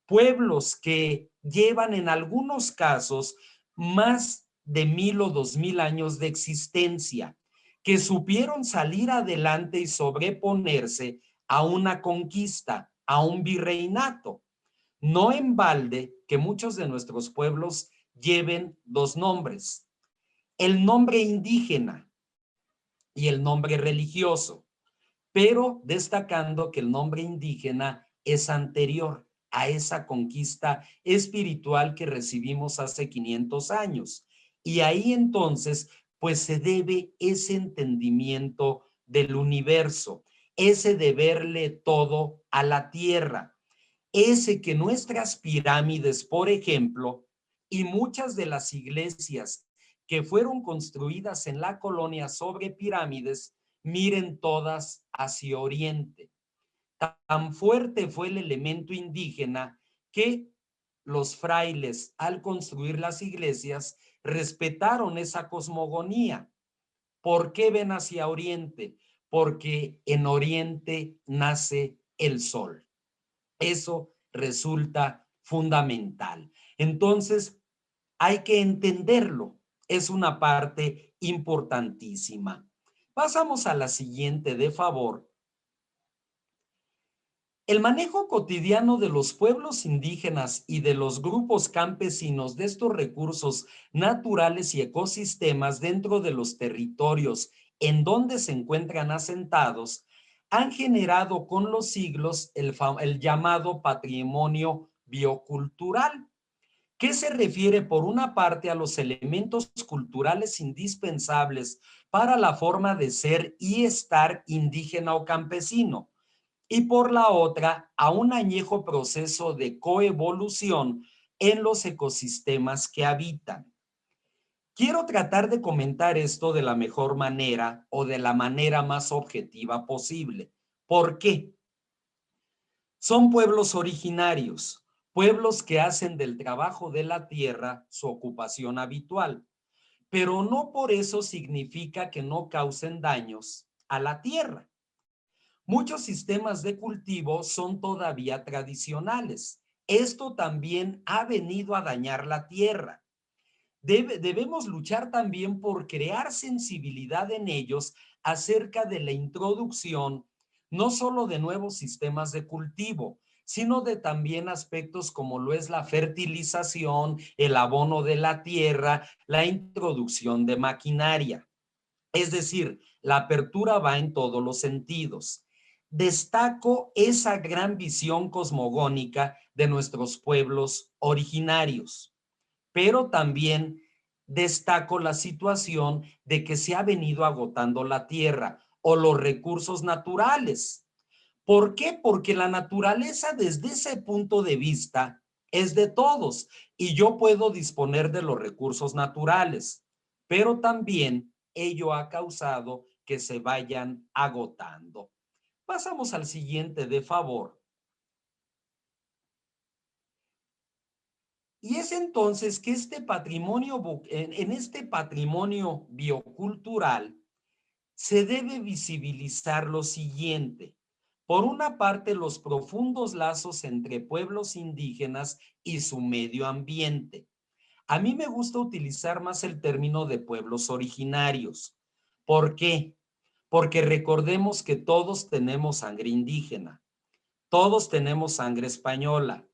Pueblos que llevan en algunos casos más de 1000 o 2000 años de existencia, que supieron salir adelante y sobreponerse a una conquista, a un virreinato. No en balde que muchos de nuestros pueblos lleven dos nombres, el nombre indígena y el nombre religioso, pero destacando que el nombre indígena es anterior a esa conquista espiritual que recibimos hace 500 años. Y ahí entonces, pues se debe ese entendimiento del universo, ese de verle todo a la tierra, ese que nuestras pirámides, por ejemplo, y muchas de las iglesias que fueron construidas en la colonia sobre pirámides, miren todas hacia oriente. Tan fuerte fue el elemento indígena que los frailes, al construir las iglesias, respetaron esa cosmogonía. ¿Por qué ven hacia oriente? Porque en oriente nace el sol. Eso resulta fundamental. Entonces, hay que entenderlo. Es una parte importantísima. Pasamos a la siguiente, de favor. El manejo cotidiano de los pueblos indígenas y de los grupos campesinos de estos recursos naturales y ecosistemas dentro de los territorios en donde se encuentran asentados han generado con los siglos el llamado patrimonio biocultural, que se refiere por una parte a los elementos culturales indispensables para la forma de ser y estar indígena o campesino, y por la otra a un añejo proceso de coevolución en los ecosistemas que habitan. Quiero tratar de comentar esto de la mejor manera o de la manera más objetiva posible. ¿Por qué? Son pueblos originarios, pueblos que hacen del trabajo de la tierra su ocupación habitual, pero no por eso significa que no causen daños a la tierra. Muchos sistemas de cultivo son todavía tradicionales. Esto también ha venido a dañar la tierra. Debemos luchar también por crear sensibilidad en ellos acerca de la introducción no solo de nuevos sistemas de cultivo, sino de también aspectos como lo es la fertilización, el abono de la tierra, la introducción de maquinaria. Es decir, la apertura va en todos los sentidos. Destaco esa gran visión cosmogónica de nuestros pueblos originarios, pero también destaco la situación de que se ha venido agotando la tierra o los recursos naturales. ¿Por qué? Porque la naturaleza desde ese punto de vista es de todos y yo puedo disponer de los recursos naturales, pero también ello ha causado que se vayan agotando. Pasamos al siguiente, de favor. Y es entonces que este patrimonio, en este patrimonio biocultural, se debe visibilizar lo siguiente. Por una parte, los profundos lazos entre pueblos indígenas y su medio ambiente. A mí me gusta utilizar más el término de pueblos originarios. ¿Por qué? Porque recordemos que todos tenemos sangre indígena, todos tenemos sangre española.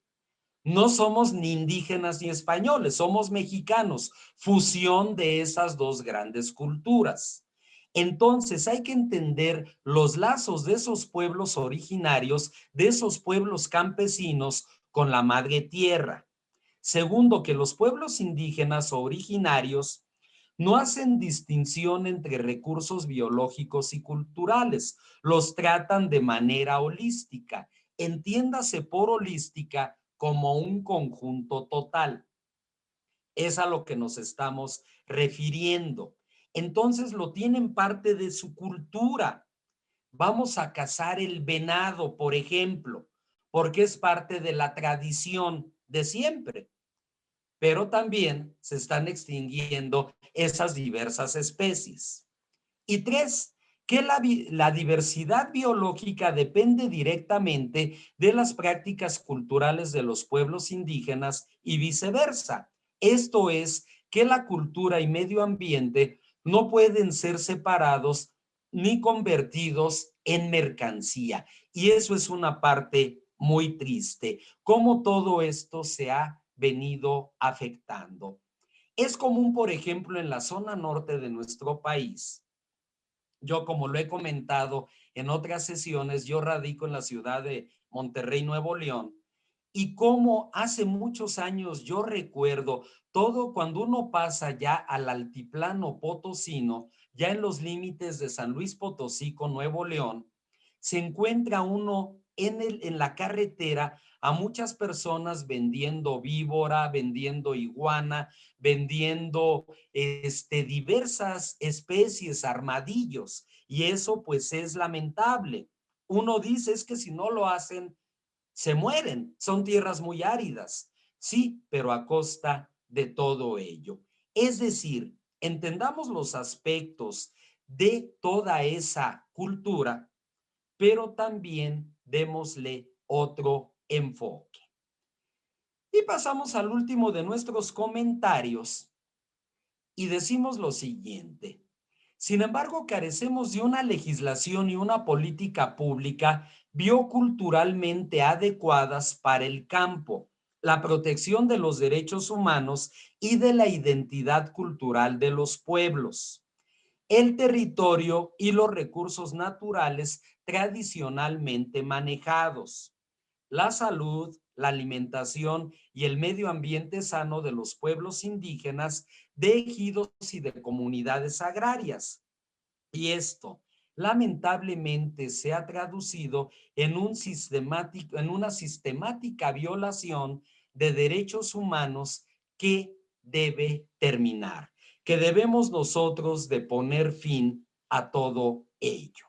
No somos ni indígenas ni españoles, somos mexicanos, fusión de esas dos grandes culturas. Entonces hay que entender los lazos de esos pueblos originarios, de esos pueblos campesinos con la madre tierra. Segundo, que los pueblos indígenas o originarios no hacen distinción entre recursos biológicos y culturales, los tratan de manera holística. Entiéndase por holística como un conjunto total. Es a lo que nos estamos refiriendo. Entonces lo tienen parte de su cultura. Vamos a cazar el venado, por ejemplo, porque es parte de la tradición de siempre, pero también se están extinguiendo esas diversas especies. Y tres, que la diversidad biológica depende directamente de las prácticas culturales de los pueblos indígenas y viceversa. Esto es, que la cultura y medio ambiente no pueden ser separados ni convertidos en mercancía. Y eso es una parte muy triste, cómo todo esto se ha venido afectando. Es común, por ejemplo, en la zona norte de nuestro país. Yo, como lo he comentado en otras sesiones, yo radico en la ciudad de Monterrey, Nuevo León, y como hace muchos años yo recuerdo todo cuando uno pasa ya al altiplano potosino, ya en los límites de San Luis Potosí con Nuevo León, se encuentra uno en la carretera a muchas personas vendiendo víbora, vendiendo iguana, vendiendo diversas especies, armadillos, y eso pues es lamentable. Uno dice es que si no lo hacen, se mueren, son tierras muy áridas, sí, pero a costa de todo ello. Es decir, entendamos los aspectos de toda esa cultura, pero también démosle otro enfoque. Y pasamos al último de nuestros comentarios y decimos lo siguiente. Sin embargo, carecemos de una legislación y una política pública bioculturalmente adecuadas para el campo, la protección de los derechos humanos y de la identidad cultural de los pueblos, el territorio y los recursos naturales tradicionalmente manejados, la salud, la alimentación y el medio ambiente sano de los pueblos indígenas, de ejidos y de comunidades agrarias. Y esto, lamentablemente, se ha traducido en una sistemática violación de derechos humanos que debe terminar, que debemos nosotros de poner fin a todo ello.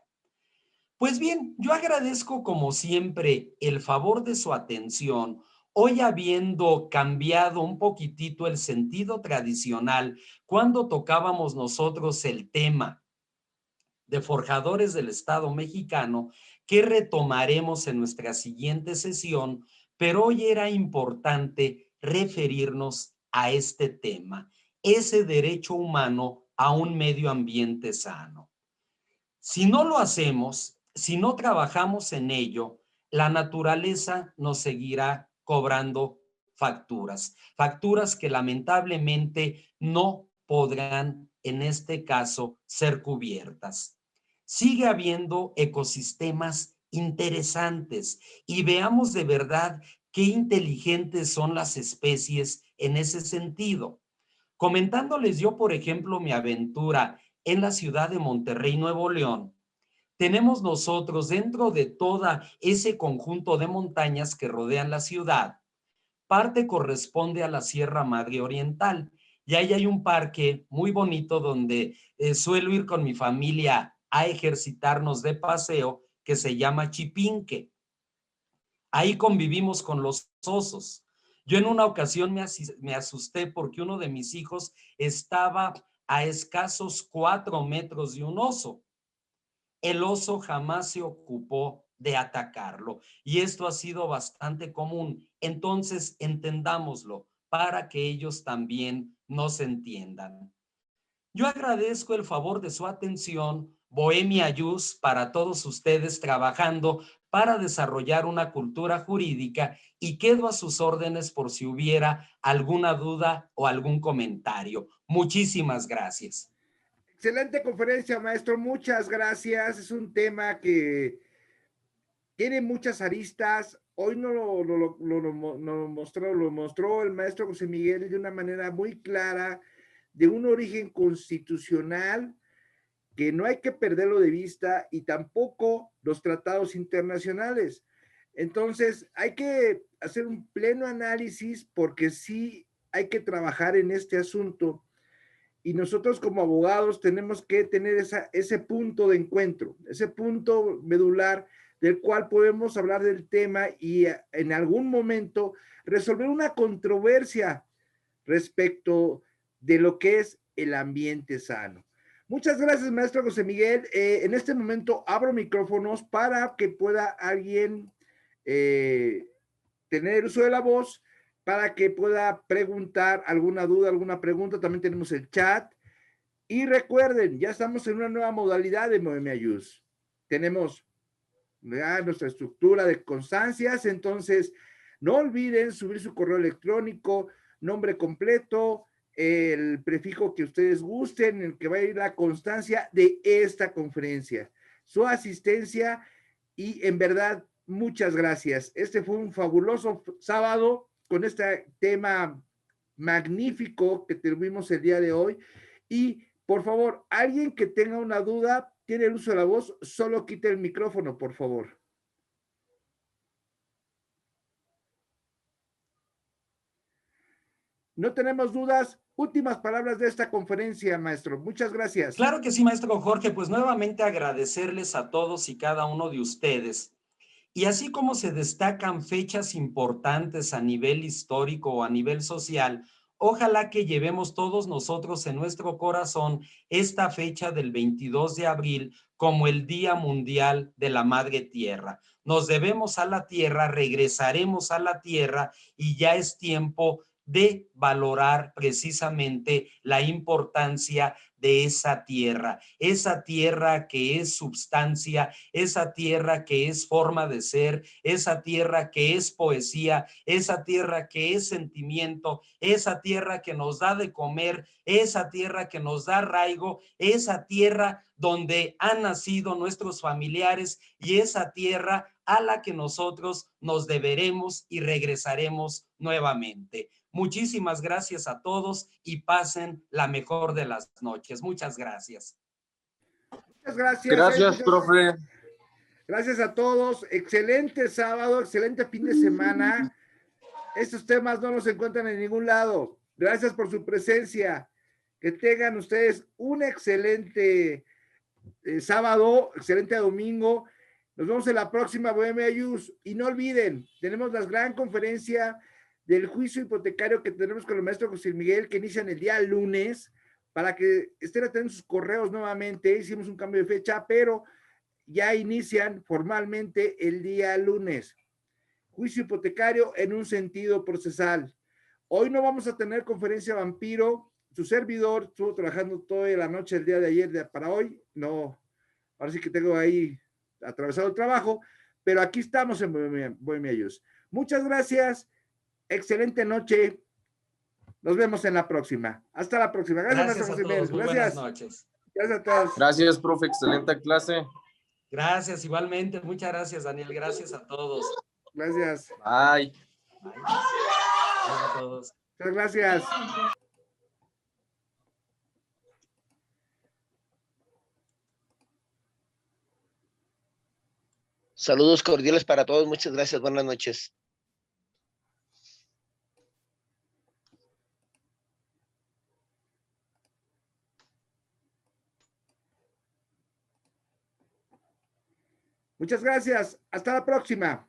Pues bien, yo agradezco como siempre el favor de su atención, hoy habiendo cambiado un poquitito el sentido tradicional cuando tocábamos nosotros el tema de forjadores del Estado mexicano, que retomaremos en nuestra siguiente sesión, pero hoy era importante referirnos a este tema, ese derecho humano a un medio ambiente sano. Si no lo hacemos, si no trabajamos en ello, la naturaleza nos seguirá cobrando facturas, facturas que lamentablemente no podrán, en este caso, ser cubiertas. Sigue habiendo ecosistemas interesantes y veamos de verdad qué inteligentes son las especies en ese sentido. Comentándoles yo, por ejemplo, mi aventura en la ciudad de Monterrey, Nuevo León, tenemos nosotros dentro de todo ese conjunto de montañas que rodean la ciudad, parte corresponde a la Sierra Madre Oriental y ahí hay un parque muy bonito donde suelo ir con mi familia a ejercitarnos de paseo que se llama Chipinque. Ahí convivimos con los osos. Yo en una ocasión me asusté porque uno de mis hijos estaba a escasos 4 metros de un oso. El oso jamás se ocupó de atacarlo y esto ha sido bastante común. Entonces, entendámoslo para que ellos también nos entiendan. Yo agradezco el favor de su atención, Bohemia Yus, para todos ustedes trabajando para desarrollar una cultura jurídica y quedo a sus órdenes por si hubiera alguna duda o algún comentario. Muchísimas gracias. Excelente conferencia, maestro. Muchas gracias. Es un tema que tiene muchas aristas. Hoy lo mostró el maestro José Miguel de una manera muy clara, de un origen constitucional que no hay que perderlo de vista y tampoco los tratados internacionales. Entonces, hay que hacer un pleno análisis porque sí hay que trabajar en este asunto y nosotros como abogados tenemos que tener ese punto de encuentro, ese punto medular del cual podemos hablar del tema y en algún momento resolver una controversia respecto de lo que es el ambiente sano. Muchas gracias, maestro José Miguel. En este momento abro micrófonos para que pueda alguien tener uso de la voz, para que pueda preguntar alguna duda, alguna pregunta. También tenemos el chat. Y recuerden, ya estamos en una nueva modalidad de Bohemia Youth. Tenemos ya nuestra estructura de constancias, entonces no olviden subir su correo electrónico, nombre completo, el prefijo que ustedes gusten, en el que va a ir la constancia de esta conferencia, su asistencia y en verdad muchas gracias. Este fue un fabuloso sábado con este tema magnífico que tuvimos el día de hoy y por favor, alguien que tenga una duda, tiene el uso de la voz, solo quite el micrófono, por favor. No tenemos dudas. Últimas palabras de esta conferencia, maestro. Muchas gracias. Claro que sí, maestro Jorge, pues nuevamente agradecerles a todos y cada uno de ustedes. Y así como se destacan fechas importantes a nivel histórico o a nivel social, ojalá que llevemos todos nosotros en nuestro corazón esta fecha del 22 de abril como el Día Mundial de la Madre Tierra, nos debemos a la tierra, regresaremos a la tierra y ya es tiempo de valorar precisamente la importancia de esa tierra que es substancia, esa tierra que es forma de ser, esa tierra que es poesía, esa tierra que es sentimiento, esa tierra que nos da de comer, esa tierra que nos da arraigo, esa tierra donde han nacido nuestros familiares y esa tierra a la que nosotros nos deberemos y regresaremos nuevamente. Muchísimas gracias a todos y pasen la mejor de las noches. Muchas gracias. Muchas gracias. Gracias, profe. Gracias a todos. Excelente sábado, excelente fin de semana. Estos temas no los encuentran en ningún lado. Gracias por su presencia. Que tengan ustedes un excelente sábado, excelente domingo. Nos vemos en la próxima Bohemia Youth. Y no olviden, tenemos la gran conferencia del juicio hipotecario que tenemos con el maestro José Miguel, que inician el día lunes, para que estén atentos sus correos nuevamente. Hicimos un cambio de fecha, pero ya inician formalmente el día lunes. Juicio hipotecario en un sentido procesal. Hoy no vamos a tener conferencia vampiro. Su servidor estuvo trabajando toda la noche el día de ayer para hoy. No, ahora sí que tengo ahí atravesado el trabajo, pero aquí estamos en Bohemia Youth. Muchas gracias. Excelente noche. Nos vemos en la próxima. Hasta la próxima. Gracias a todos. Muy buenas noches. Gracias a todos. Gracias, profe. Excelente clase. Gracias, igualmente. Muchas gracias, Daniel. Gracias a todos. Gracias. Bye. Bye. Gracias a todos. Muchas gracias. Saludos cordiales para todos. Muchas gracias. Buenas noches. Muchas gracias. Hasta la próxima.